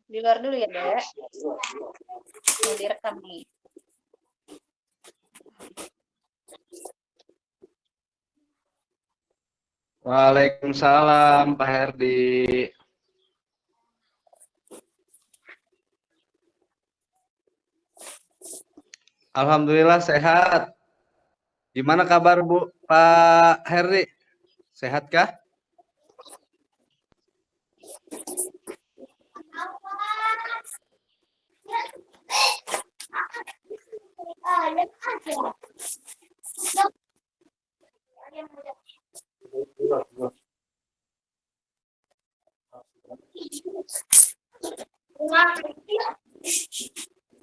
Di luar dulu ya, Dek. Mau direkam nih. Waalaikumsalam Pak Herdi. Alhamdulillah sehat. Gimana kabar Bu Pak Herdi? Sehat kah?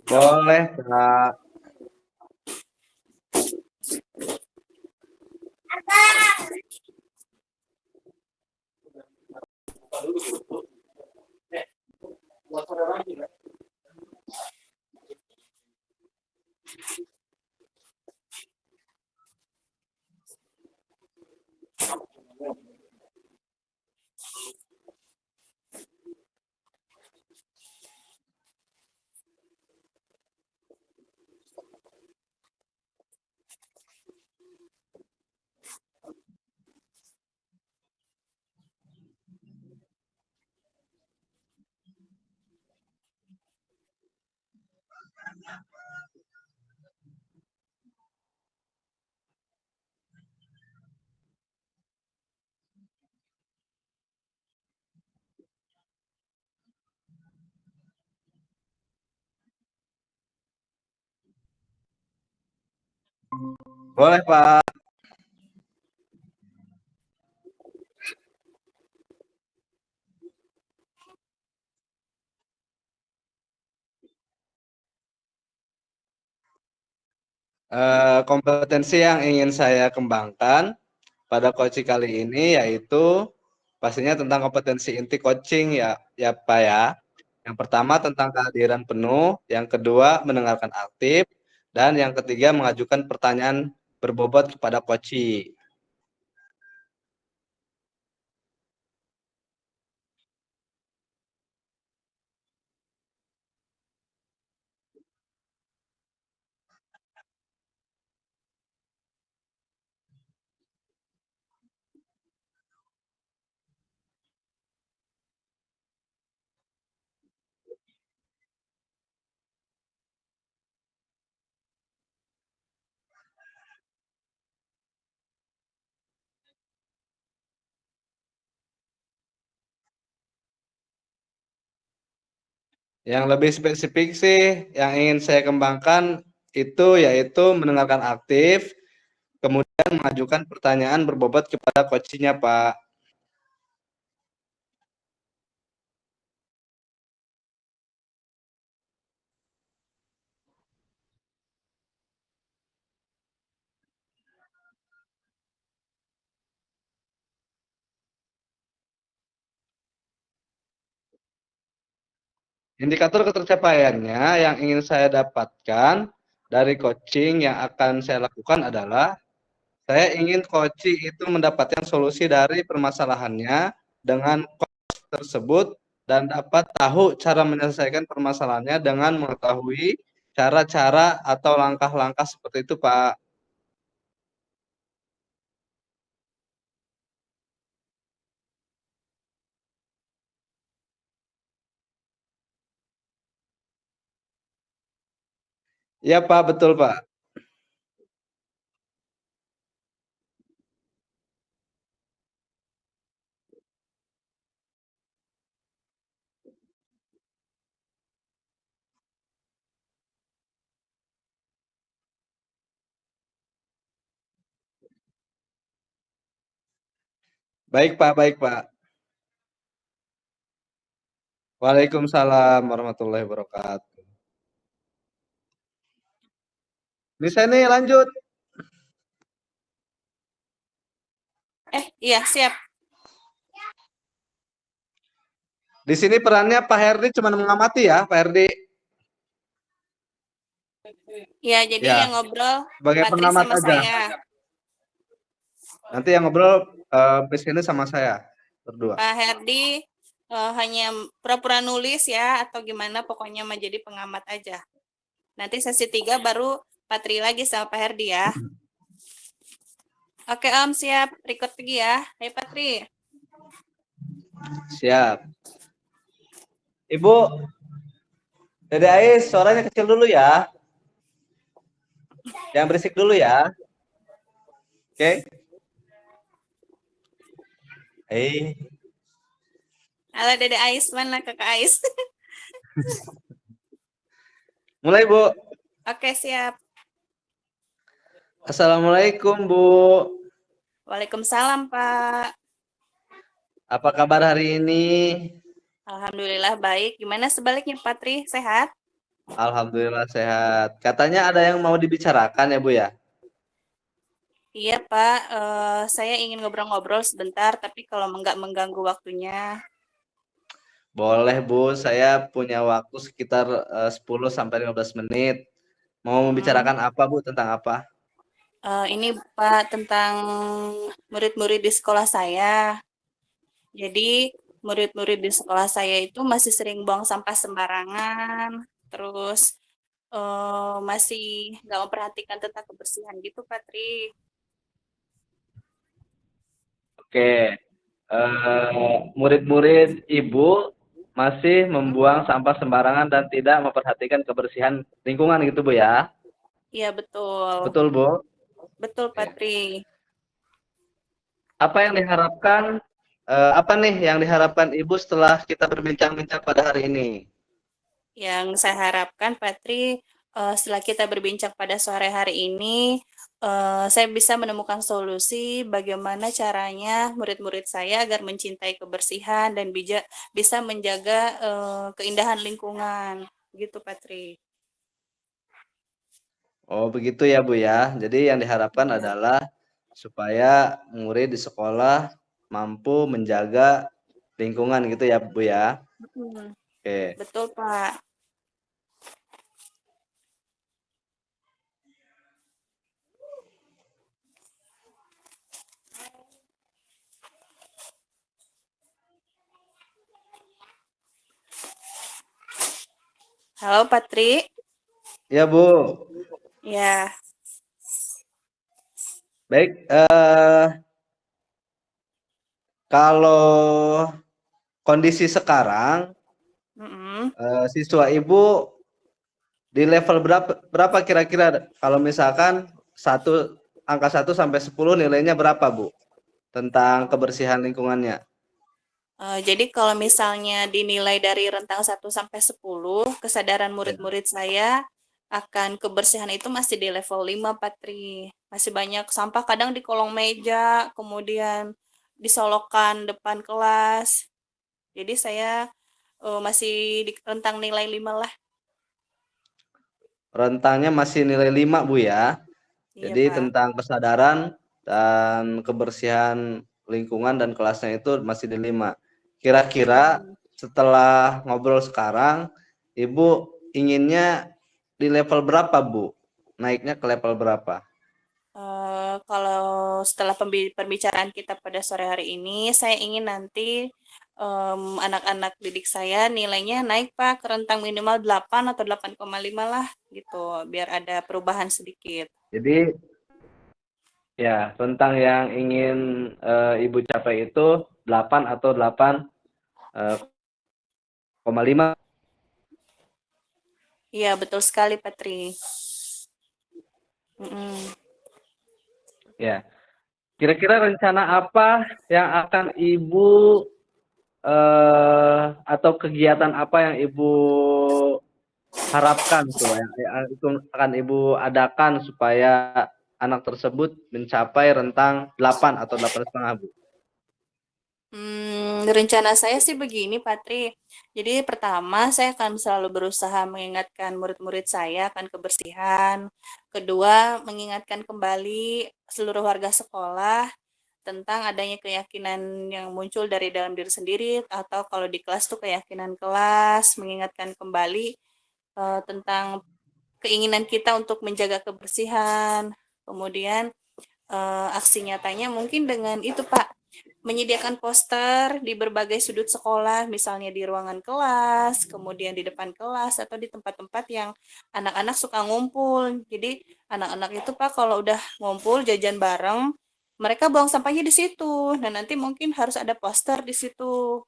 Boleh, Kak. Boleh, Pak. Kompetensi yang ingin saya kembangkan pada coaching kali ini yaitu pastinya tentang kompetensi inti coaching ya Pak ya. Yang pertama tentang kehadiran penuh, yang kedua mendengarkan aktif, dan yang ketiga mengajukan pertanyaan berbobot kepada coaching. Yang lebih spesifik sih yang ingin saya kembangkan itu yaitu mendengarkan aktif, kemudian mengajukan pertanyaan berbobot kepada coachingnya Pak. Indikator ketercapaiannya yang ingin saya dapatkan dari coaching yang akan saya lakukan adalah saya ingin coaching itu mendapatkan solusi dari permasalahannya dengan coach tersebut dan dapat tahu cara menyelesaikan permasalahannya dengan mengetahui cara-cara atau langkah-langkah seperti itu, Pak. Iya, Pak, betul, Pak. Baik, Pak, baik, Pak. Waalaikumsalam warahmatullahi wabarakatuh. Bisa nih lanjut. Iya, siap. Di sini perannya Pak Herdi cuma mengamati ya, Pak Herdi. Iya, jadi Ya, yang ngobrol sebagai Patri pengamat sama aja. saya. Nanti yang ngobrol di sini sama saya berdua. Pak Herdi hanya pura-pura nulis ya atau gimana, pokoknya mah jadi pengamat aja. Nanti sesi 3 baru Patri lagi sama Pak Herdi ya. Oke Om, siap. Record lagi ya. Hai Patri. Siap. Ibu, Dede Ais, suaranya kecil dulu ya. Jangan berisik dulu ya. Oke? Hei, Halo Dede Ais, mana Kakak Ais? mulai Bu. Oke, siap. Assalamualaikum Bu. Waalaikumsalam Pak. Apa kabar hari ini? Alhamdulillah baik. Gimana sebaliknya Patri? Sehat? Alhamdulillah sehat. Katanya ada yang mau dibicarakan ya Bu ya? Iya Pak, saya ingin ngobrol-ngobrol sebentar, tapi kalau nggak mengganggu waktunya. Boleh Bu, saya punya waktu sekitar 10 sampai 15 menit. Mau Mm-mm. membicarakan apa Bu, tentang apa? Ini Pak tentang murid-murid di sekolah saya. Jadi murid-murid di sekolah saya itu masih sering buang sampah sembarangan, terus masih nggak memperhatikan tentang kebersihan gitu, Patri. Oke. Murid-murid Ibu masih Hmm? membuang sampah sembarangan dan tidak memperhatikan kebersihan lingkungan gitu Bu ya? Iya betul, Betul Bu? betul Oke. Patri. Apa yang diharapkan apa nih yang diharapkan Ibu setelah kita berbincang-bincang pada hari ini? Yang saya harapkan Patri, setelah kita berbincang pada sore hari ini, saya bisa menemukan solusi bagaimana caranya murid-murid saya agar mencintai kebersihan dan bisa menjaga keindahan lingkungan, gitu Patri. Oh, begitu ya Bu ya. Jadi yang diharapkan Iya, adalah supaya murid di sekolah mampu menjaga lingkungan gitu ya Bu ya. betul, Oke. betul Pak. Halo Patri, Ya Bu. ya, Baik, kalau kondisi sekarang mm-mm. siswa Ibu di level berapa berapa kira-kira kalau misalkan angka 1 sampai 10 nilainya berapa Bu tentang kebersihan lingkungannya? Jadi kalau misalnya dinilai dari rentang 1 sampai 10, kesadaran Ya. murid-murid saya akan kebersihan itu masih di level 5, Patri. Masih banyak sampah kadang di kolong meja, kemudian disolokan depan kelas. Jadi saya masih di rentang nilai 5 lah. Rentangnya masih nilai 5 Bu ya. Iya, Jadi Pak. tentang kesadaran dan kebersihan lingkungan dan kelasnya itu masih di 5. Kira-kira Mm-mm. setelah ngobrol sekarang, Ibu inginnya di level berapa, Bu? Naiknya ke level berapa? Kalau setelah pembicaraan kita pada sore hari ini, saya ingin nanti anak-anak didik saya nilainya naik Pak ke rentang minimal 8 atau 8,5 lah gitu, biar ada perubahan sedikit. Jadi ya, rentang yang ingin Ibu capai itu 8 atau 8,5 Iya, betul sekali Patri. Mm-mm. ya. Kira-kira rencana apa yang akan Ibu atau kegiatan apa yang Ibu harapkan tuh yang itu akan Ibu adakan supaya anak tersebut mencapai rentang 8 atau 8,5 Bu? Rencana saya sih begini, Patri. Jadi pertama, saya akan selalu berusaha mengingatkan murid-murid saya akan kebersihan. Kedua, mengingatkan kembali seluruh warga sekolah tentang adanya keyakinan yang muncul dari dalam diri sendiri atau kalau di kelas tuh keyakinan kelas, mengingatkan kembali tentang keinginan kita untuk menjaga kebersihan. Kemudian aksi nyatanya mungkin dengan itu, Pak. menyediakan poster di berbagai sudut sekolah, misalnya di ruangan kelas, kemudian di depan kelas, atau di tempat-tempat yang anak-anak suka ngumpul. Jadi anak-anak itu Pak kalau udah ngumpul jajan bareng, mereka buang sampahnya di situ. Nah nanti mungkin harus ada poster di situ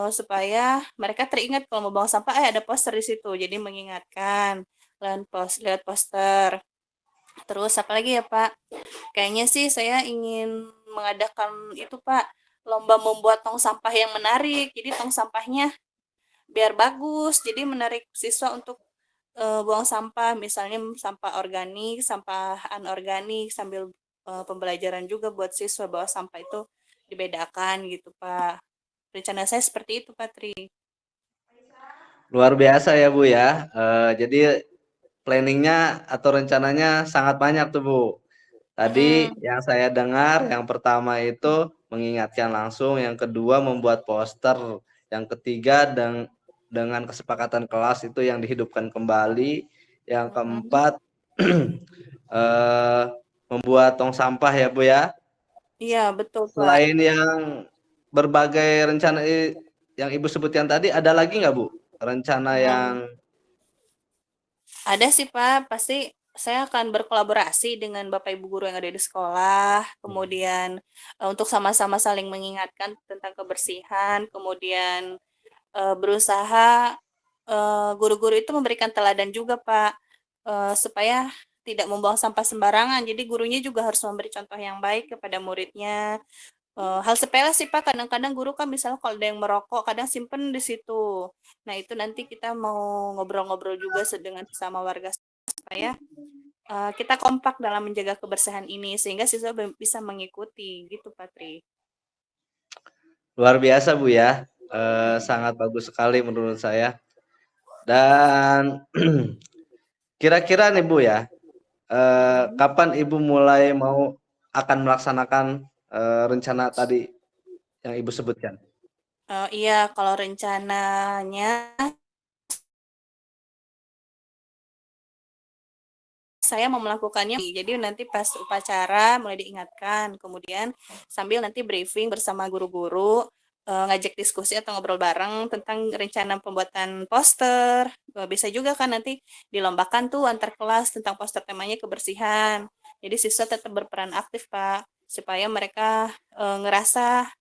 supaya mereka teringat kalau mau buang sampah, ada poster di situ. Jadi mengingatkan lewat poster. Terus apa lagi ya Pak? Kayaknya sih saya ingin mengadakan itu Pak, lomba membuat tong sampah yang menarik. Jadi tong sampahnya biar bagus, jadi menarik siswa untuk buang sampah, misalnya sampah organik, sampah anorganik, sambil pembelajaran juga buat siswa bahwa sampah itu dibedakan gitu Pak. Rencana saya seperti itu, Patri. Luar biasa ya Bu ya. Jadi planningnya atau rencananya sangat banyak tuh Bu. Tadi Mm-mm. yang saya dengar, yang pertama itu mengingatkan langsung, yang kedua membuat poster, yang ketiga dengan kesepakatan kelas itu yang dihidupkan kembali, yang Mm-mm. keempat eh, membuat tong sampah ya Bu ya. Iya, betul, Pak. Selain yang berbagai rencana yang Ibu sebutkan tadi, ada lagi nggak Bu rencana yang Hmm. Ada sih Pak, pasti saya akan berkolaborasi dengan Bapak Ibu guru yang ada di sekolah, kemudian untuk sama-sama saling mengingatkan tentang kebersihan, kemudian berusaha guru-guru itu memberikan teladan juga Pak, supaya tidak membuang sampah sembarangan. Jadi gurunya juga harus memberi contoh yang baik kepada muridnya. Hal sepele sih Pak, kadang-kadang guru kan misalnya kalau ada yang merokok, kadang simpen di situ. Nah itu nanti kita mau ngobrol-ngobrol juga dengan sesama warga supaya kita kompak dalam menjaga kebersihan ini sehingga siswa bisa mengikuti gitu Patri. luar biasa Bu ya, sangat bagus sekali menurut saya. Dan kira-kira nih Bu ya, Mm-mm. kapan Ibu mulai mau akan melaksanakan rencana tadi yang Ibu sebutkan? Iya, kalau rencananya saya mau melakukannya, jadi nanti pas upacara mulai diingatkan, kemudian sambil nanti briefing bersama guru-guru, ngajak diskusi atau ngobrol bareng tentang rencana pembuatan poster. Bisa juga kan nanti dilombakan tuh antar kelas tentang poster temanya kebersihan. Jadi siswa tetap berperan aktif, Pak, supaya mereka ngerasa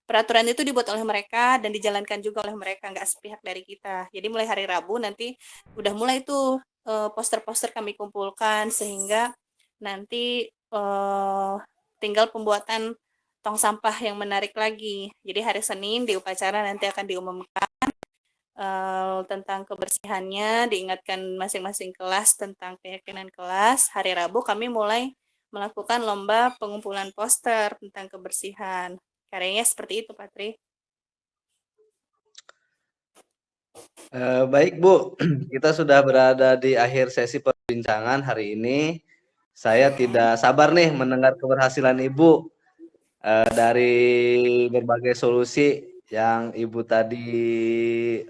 peraturan itu dibuat oleh mereka dan dijalankan juga oleh mereka, nggak sepihak dari kita. Jadi mulai hari Rabu nanti udah mulai tuh poster-poster kami kumpulkan sehingga nanti tinggal pembuatan tong sampah yang menarik lagi. Jadi hari Senin di upacara nanti akan diumumkan tentang kebersihannya, diingatkan masing-masing kelas tentang keyakinan kelas. Hari Rabu kami mulai melakukan lomba pengumpulan poster tentang kebersihan. Karyanya seperti itu, Patri. Baik Bu, kita sudah berada di akhir sesi perbincangan hari ini. Saya tidak sabar nih mendengar keberhasilan Ibu dari berbagai solusi yang Ibu tadi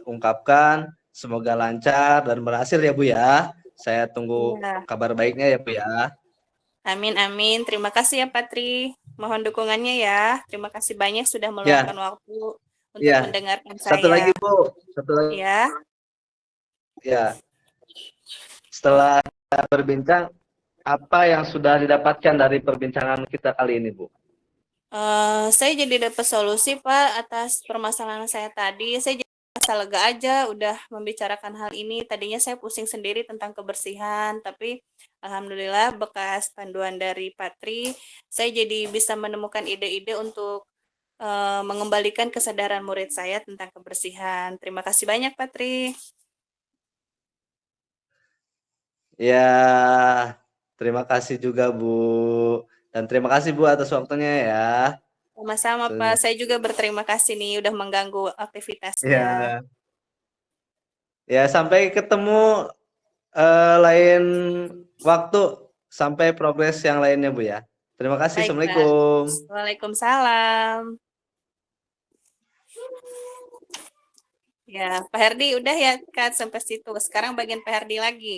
ungkapkan. Semoga lancar dan berhasil ya Bu ya. Saya tunggu Iya. kabar baiknya ya Bu ya. Amin, amin. Terima kasih ya, Patri. Mohon dukungannya ya. Terima kasih banyak sudah meluangkan Ya, waktu untuk ya. mendengarkan Satu lagi saya. Bu, satu lagi Ya, ya. Setelah kita berbincang, apa yang sudah didapatkan dari perbincangan kita kali ini Bu? Saya jadi dapat solusi, Pak, atas permasalahan saya tadi. Saya jadi merasa lega aja udah membicarakan hal ini. Tadinya saya pusing sendiri tentang kebersihan, tapi alhamdulillah bekas panduan dari Patri, saya jadi bisa menemukan ide-ide untuk mengembalikan kesadaran murid saya tentang kebersihan. Terima kasih banyak, Patri. Ya, terima kasih juga Bu. Dan terima kasih Bu atas waktunya ya. Sama-sama, Pak. Saya juga berterima kasih nih udah mengganggu aktivitasnya. Ya, ya sampai ketemu lain waktu, sampai progres yang lainnya Bu ya. Terima kasih. Baik, Pak. Assalamualaikum. Waalaikumsalam. Ya, Pak Herdi udah ya, Kak, sampai situ. Sekarang bagian Pak Herdi lagi.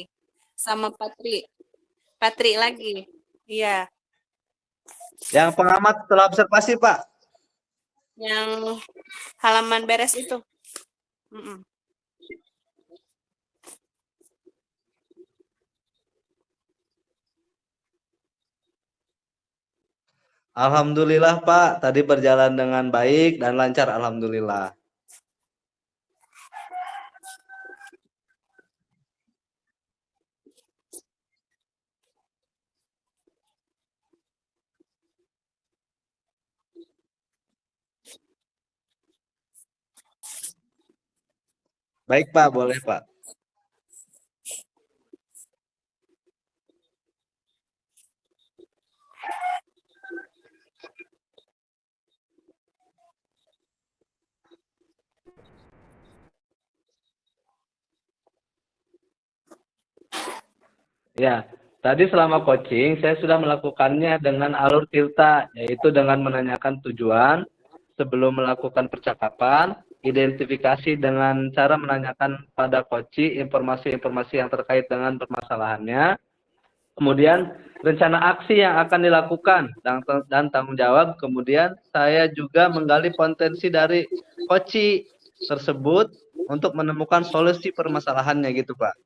Sama Patri. Patri lagi. Iya. Yang pengamat setelah observasi Pak. Yang halaman beres itu. Mm-mm. Alhamdulillah Pak, tadi berjalan dengan baik dan lancar alhamdulillah. Baik Pak, boleh Pak. Ya, tadi selama coaching saya sudah melakukannya dengan alur tilta, yaitu dengan menanyakan tujuan sebelum melakukan percakapan, identifikasi dengan cara menanyakan pada coach informasi-informasi yang terkait dengan permasalahannya, kemudian rencana aksi yang akan dilakukan dan tanggung jawab, kemudian saya juga menggali potensi dari coach tersebut untuk menemukan solusi permasalahannya gitu, Pak.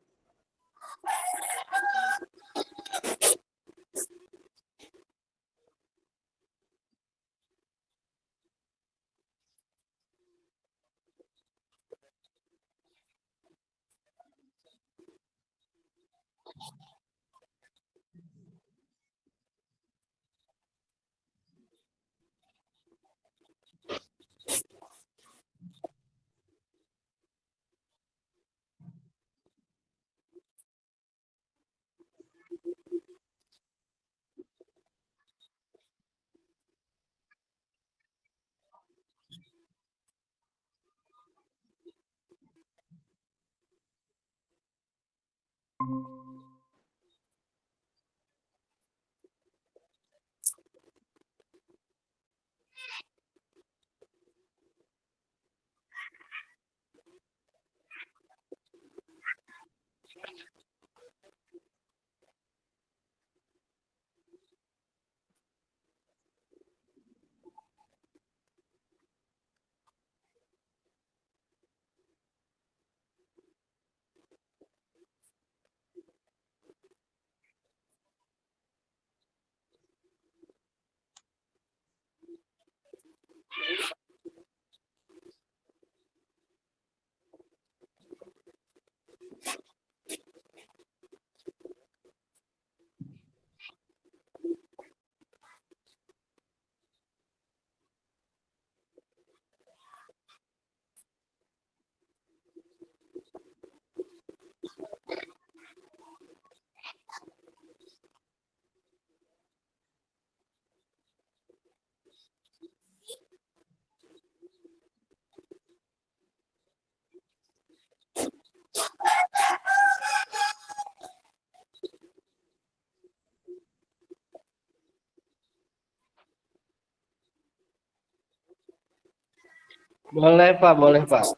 Boleh Pak, boleh Pak.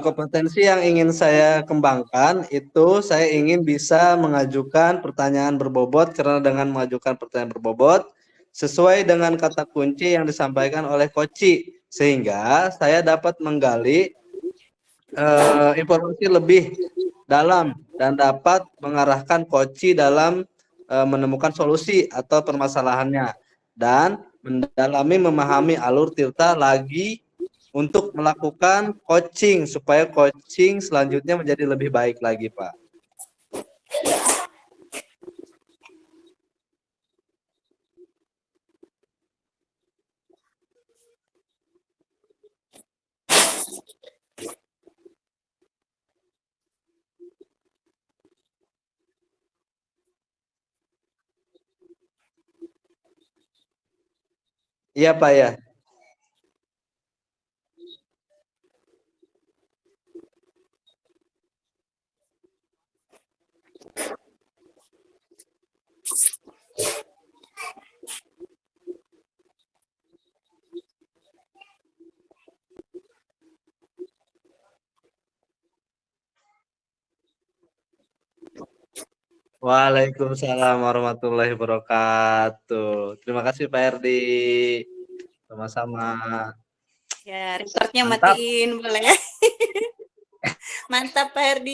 Kompetensi yang ingin saya kembangkan itu saya ingin bisa mengajukan pertanyaan berbobot karena dengan mengajukan pertanyaan berbobot sesuai dengan kata kunci yang disampaikan oleh Koci sehingga saya dapat menggali informasi lebih dalam dan dapat mengarahkan Koci dalam menemukan solusi atau permasalahannya dan mendalami memahami alur Tirta lagi untuk melakukan coaching supaya coaching selanjutnya menjadi lebih baik lagi, Pak. Iya, Pak ya. Waalaikumsalam warahmatullahi wabarakatuh. Terima kasih Pak Herdi. Sama-sama. Ya, recordnya Mantap. matiin boleh. Mantap Pak Herdi.